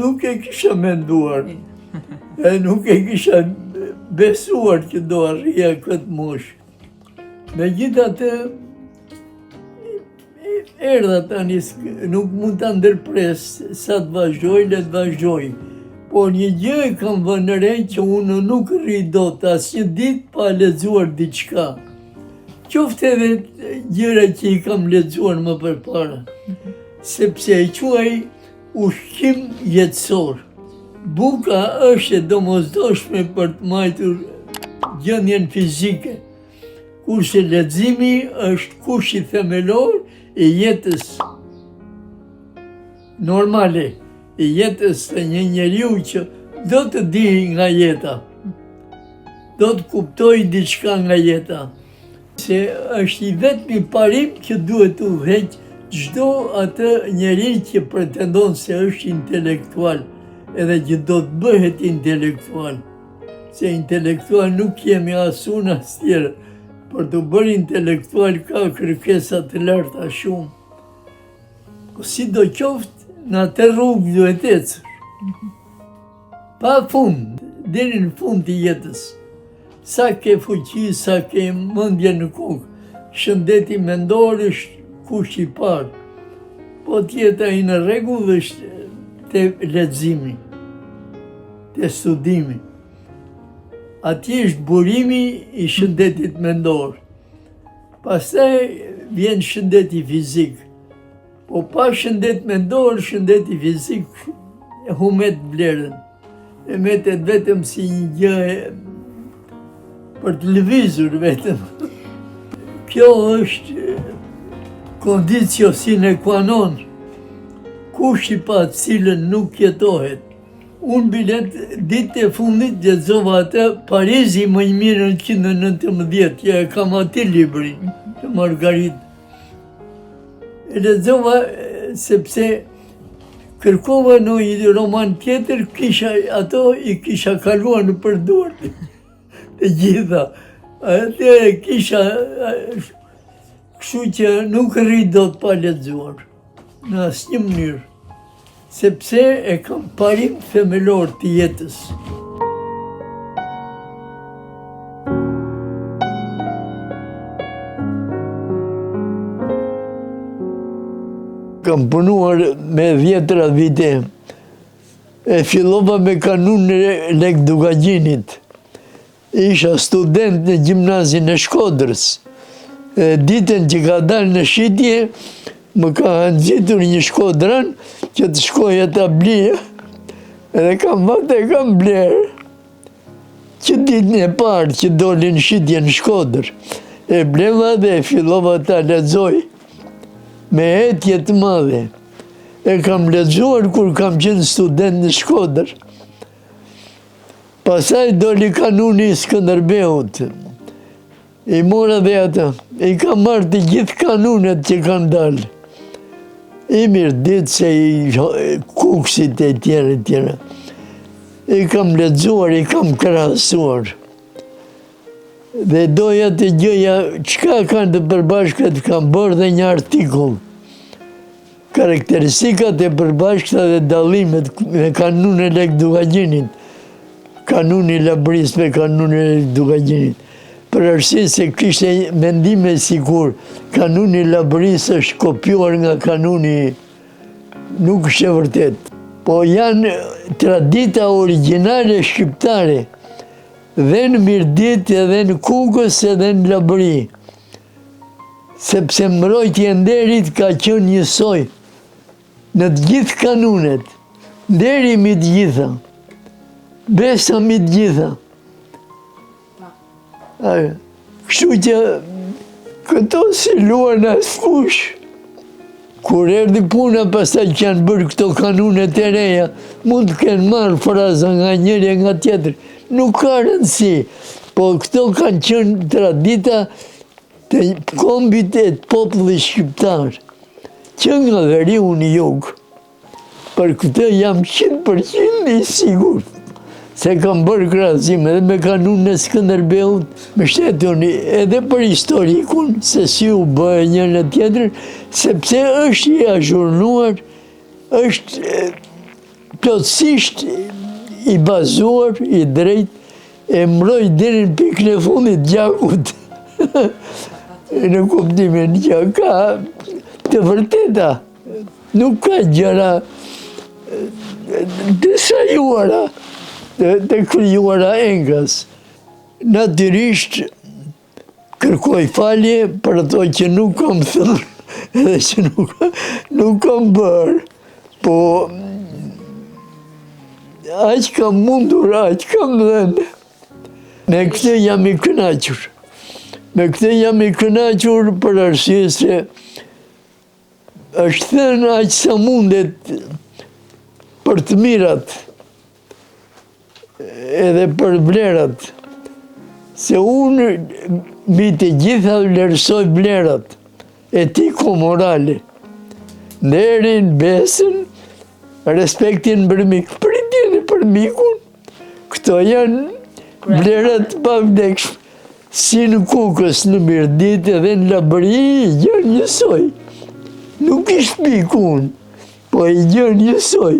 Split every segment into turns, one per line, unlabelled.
nuk e kisha menduar, e nuk e kisha besuar që do arrija këtë moshë. Megjithatë, erdha tani, nuk mund ta ndërpres sa të vazhdoj, le të vazhdoj. Por një gjë e kam vënë re që unë nuk rri dot asnjë ditë pa lexuar diçka. Qoftë edhe gjëra që i kam lexuar më përpara, sepse e quaj ushqim jetësor. Buka është e domosdoshme për të mbajtur gjendjen fizike, kurse leximi është kushti themelor i jetës normale, i jetës të një njeriu që do të di nga jeta, do të kuptoj diçka nga jeta. Se është i vetmi parim që duhet të udhëheq çdo atë njeri që pretendon se është intelektual, edhe që do të bëhet intelektual. Se intelektual nuk jemi as unë as tjerë. Për të bërë intelektual ka kërkesa të larta shumë. Si do qoftë, në atë rrugë duhet ecër. Pa fund, deri në fund të jetës. Sa ke fuqi, sa ke mendje në kokë, shëndeti mendor është kushti i parë. Po tjeta i në rregull është te leximi, te studimi. Ati është burimi i shëndetit mendor. Pastaj vjen shëndeti fizik. Po pa shëndet mendor, shëndeti fizik humbet vlerën. E metet vetëm si një gjë për të lëvizur vetëm. Kjo është kondicio sine qua non, kushti pa të cilën nuk jetohet. Unë bilet ditë e fundit lexova atë Parizi më i mirë në 119, ja e kam aty librin të Margarit. E lexova sepse kërkova në një roman tjetër, ato i kisha kaluar në përdor të gjitha. Atë kisha, kështu që nuk rri dot pa lexuar në asnjë mënyrë. Sepse e kam parim themelor të jetës. Kam punuar me 10 vite. E fillova me kanunin e Lek Dugagjinit. Isha student në gjimnazin e Shkodrës. Ditën që ka dalë në shitje, më ka nxitur një shkodran që të shkoja ta blija, edhe kam blerë. Që ditën e parë që doli në shitje në Shkodër, e bleva dhe e fillova ta lexoj me hetje të madhe. E kam lexuar kur kam qenë student në Shkodër. Pastaj doli kanuni i Skënderbeut. I mora dhe ata, i kam marrë të gjithë kanunet që kanë dalë. I mirë ditë se i Kuksit e tjera. I kam lexuar, i kam krahasuar. Dhe doja të gjëja çka kanë të përbashkët, kam bërë dhe një artikull. Karakteristikat e përbashkëta dhe dallimet me kanunin e Lek Dugagjinit. Kanuni i Labris me kanunin e Lek Dugagjinit. Për arsye se kishte mendime sikur kanuni i Labris është kopjuar nga kanuni, nuk është e vërtet. Po janë tradita origjinale shqiptare, dhe në Mirdit, edhe në Kukës, edhe në Labri. Sepse mbrojtja e nderit ka qenë njësoj në të gjithë kanunet, nderi mbi të gjitha, besa mbi të gjitha. Kështu që këto si luan askush. Kur erdhi puna pastaj që janë bërë këto kanunet e reja, mund të kenë marrë fraza nga njëri e nga tjetër. Nuk ka rëndësi, po këto kanë qenë tradita të kombit e të popullit shqiptar, që nga veriu në jug. Për këtë jam 100% i sigurt. Se kam bërë krahasim edhe me kanunin e Skënderbeut, me shtetun edhe për historikun, se si u bëhe njën e tjetër, sepse është i azhurnuar, është plotësisht i bazuar, i drejt, e mbroj deri në pikën e fundit gjakut. Në kuptimin që ka të vërteta, nuk ka gjëra të sajuara, të krijuara engas. Natyrisht, kërkoj falje për ato që nuk kam thënë, edhe që nuk kam bërë, po aq kam mundur, aq kam dhënë. Me këtë jam i kënaqur. Me këtë jam i kënaqur për arsye se është thënë aq sa mundet për të mirat edhe për vlerat. Se unë mbi të gjitha vlerësoj vlerat etiko-morale. Nderin, besën, respektin për mikun, pritjen për mikun. Këto janë vlerat pavdekshme. Si në kukës, në mirdit edhe në labëri, i gjën njësoj. Nuk ishtë mikun, po i gjën njësoj.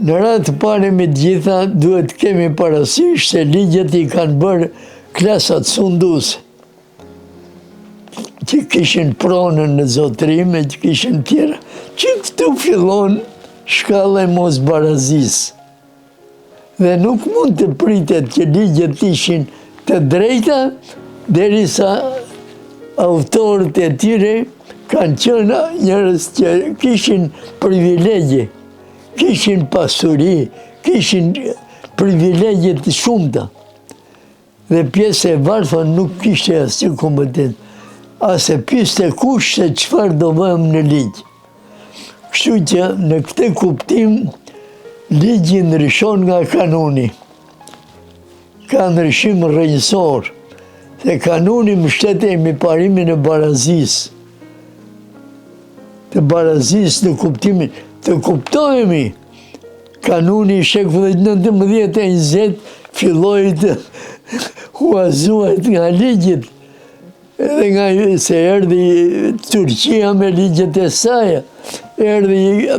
Në ratë pare me gjitha, duhet kemi parasysh se ligjet i kanë bërë klasat sunduse, që kishin pronën në zotrime, që kishin tjera, që këtu fillon shkalla e mos barazis. Dhe nuk mund të pritet që ligjet ishin të drejta, derisa autorët e tyre kanë qenë njerëz që kishin privilegje, kishin pasuri, kishin privilegje të shumta. Dhe pjesë e varfa nuk kishte asnjë kompetencë. As e pyeste kush se çfarë do bëjmë në ligj. Kështu që në këtë kuptim, ligji ndryshon nga kanuni. Ka ndryshim rrënjësor, se kanuni mbështetej me parimin e barazisë. Të barazisë në kuptimin, të kuptojemi, kanuni i shekullit 19 e 20 filloi të huazuhet nga ligjit, edhe nga se erdhi Turqia me ligjet e saj, erdhi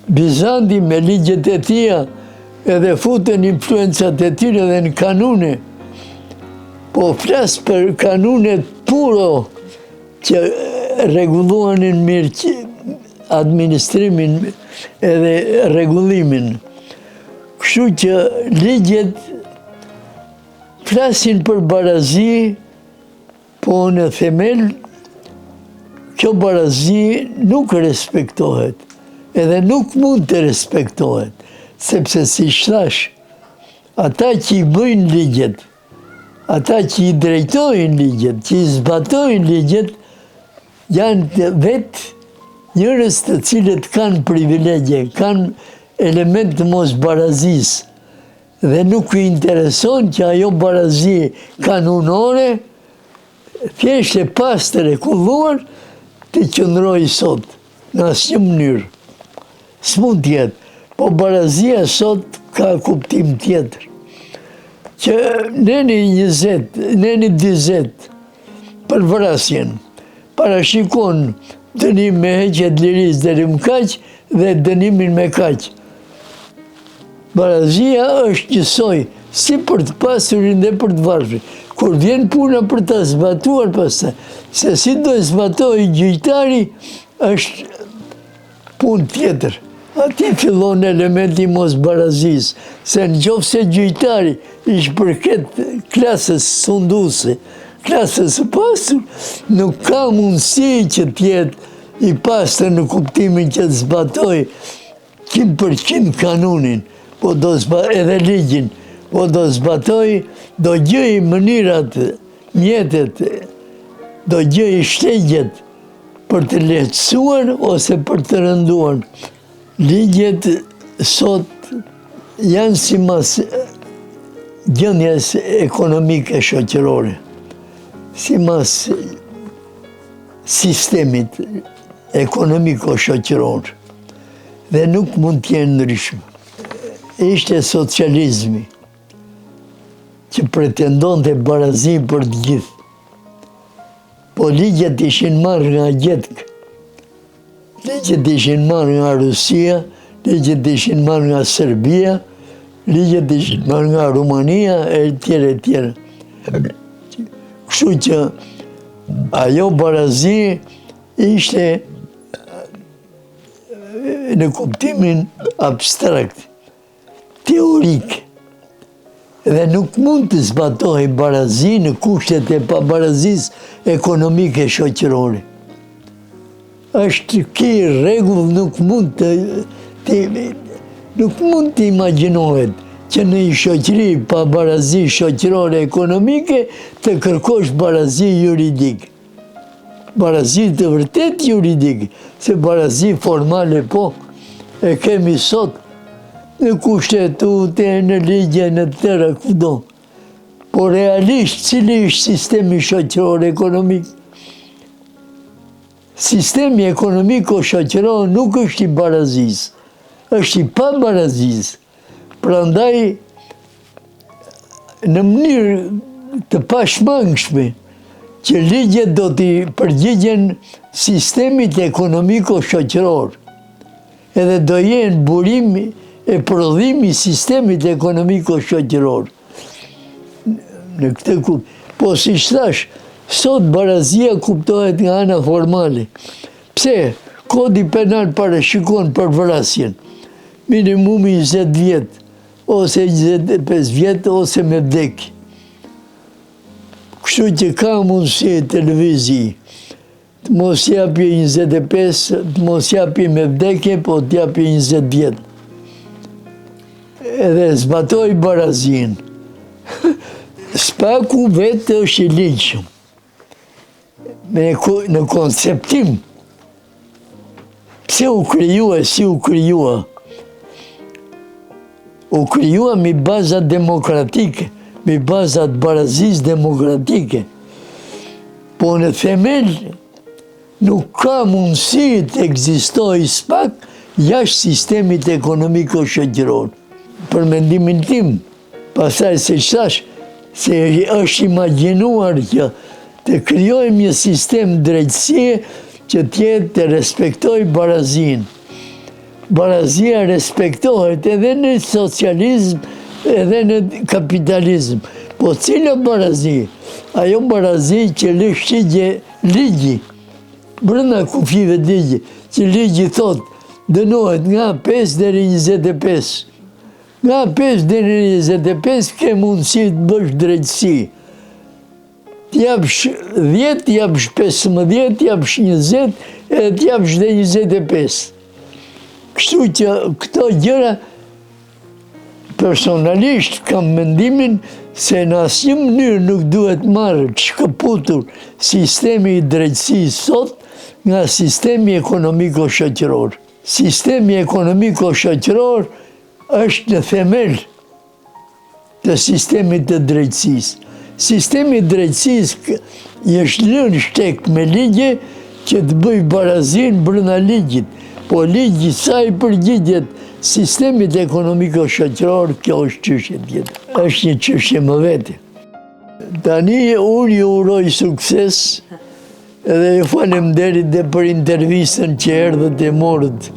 Bizanti me ligjet e tia, edhe futën influencat e tyre edhe në kanune. Po flas për kanunet puro që rregullonin mirë administrimin edhe rregullimin. Kështu që ligjet flasin për barazi, po në themel, kjo barazi nuk respektohet, edhe nuk mund të respektohet, sepse si thash, ata që i bëjnë ligjet, ata që i drejtojnë ligjet, që i zbatojnë ligjet, janë vetë njerëz të cilët kanë privilegje, kanë element të mos barazis, dhe nuk i intereson që ajo barazi kanunore, thjesht e pastër e kulluar, të qëndrojë sot, në asnjë mënyrë. S'mund tjetë, po barazia sot ka kuptim tjetër. Që neni 20, neni 20, për vrasjen, parashikon dënim me heqjet liris deri më kaq dhe dënimin me kaq. Barazia është njësoj, si për të pasurin dhe për të varfrin. Kur vjen puna për të zbatuar pastaj, se si do zbatoj gjyqtari, është punë tjetër. Ati fillon elementi mos barazis, se në qoftë se gjyqtari ishtë përket klasës sunduse, klasës së pasur, nuk ka mundësi që tjetë i pastër në kuptimin që të zbatoj 100% kanunin, po do edhe ligjin, po do zbatoj, do gjëj mënyrat, mjetet, do gjëj shtegjet për të lehtësuar ose për të rënduar. Ligjet sot janë si mas gjendjes ekonomike shoqërore, si mas sistemit ekonomiko-shoqëror, dhe nuk mund t'jenë ndryshme. Ishte socializmi, që pretendon të barazi për të gjithë. po ligjet ishin marrë nga gjetk. Ligjet ishin marrë nga Rusia, ligjet ishin marrë nga Serbia, ligjet ishin marrë nga Rumania, e tjere. Kështu që ajo barazi ishte në kuptimin abstrakt, teorik, dhe nuk mund të zbatohej barazi në kushtet e pabarazisë ekonomike shoqërore. Është ky rregull nuk mund të imagjinohet që në një shoqëri pa barazi shoqërore ekonomike të kërkosh barazi juridik. Barazi të vërtet juridik, se barazi formale po, e kemi sot në kushtetute, në ligje, në tëra kudo. Po realisht, cili është sistemi shoqëror ekonomik? Sistemi ekonomiko-shoqëror nuk është i barazis, është i pa barazis. Prandaj, në mënyrë të pashmangshme, që ligjet do t'i përgjigjen sistemit ekonomiko-shoqëror, edhe do jenë burimi e prodhimi sistemit ekonomiko-shoqëror. Në këtë po si thash, sot barazia kuptohet nga ana formale. Pse? Kodi penal parashikon për vrasjen. Minimumi 20 vjet, ose 25 vjet, ose me vdekje. Kështu që ka mundësi televizi, të mos japi 25, të mos japi me vdekje, po të japi 20 vjet. Edhe zbatoj barazin. Spaku vetë është i ligjshëm. Në konceptim, pse u krijua, si u krijua? U krijua mi bazat demokratike, mi bazat barazis demokratike. Po në themel, nuk ka mundësi të ekzistojë spak jashtë sistemit ekonomiko-shoqëror. Për mendimin tim, pastaj se thash, se është imagjinuar që të krijojmë një sistem drejtësie që të respektoj barazin. Barazia respektohet edhe në socializm, edhe në kapitalizm. Po cila barazi? Ajo barazi që lëshqigje ligji, brenda kufive të ligji, që ligji thot, dënohet nga 5 deri 25. Nga 5 deri 25 ke mundësi të bësh drejtësi. T'japsh 10, t'japsh 15, t'japsh 20, edhe t'japsh dhe 25. Kështu që këto gjëra, personalisht kam mendimin se në asnjë mënyrë nuk duhet marrë të shkëputur sistemi i drejtësisë sot nga sistemi ekonomiko-shoqëror. Sistemi ekonomiko-shoqëror është në themel të sistemit të drejtësisë. Sistemi i drejtësisë i është lënë shtek me ligje që të bëj barazin brenda ligjit, po ligji sa i përgjigjet sistemit ekonomiko-shoqëror, kjo është çështje tjetër. Është një çështje më vete. Tani unë ju uroj sukses edhe ju falemnderit dhe për intervistën që erdhët e morët.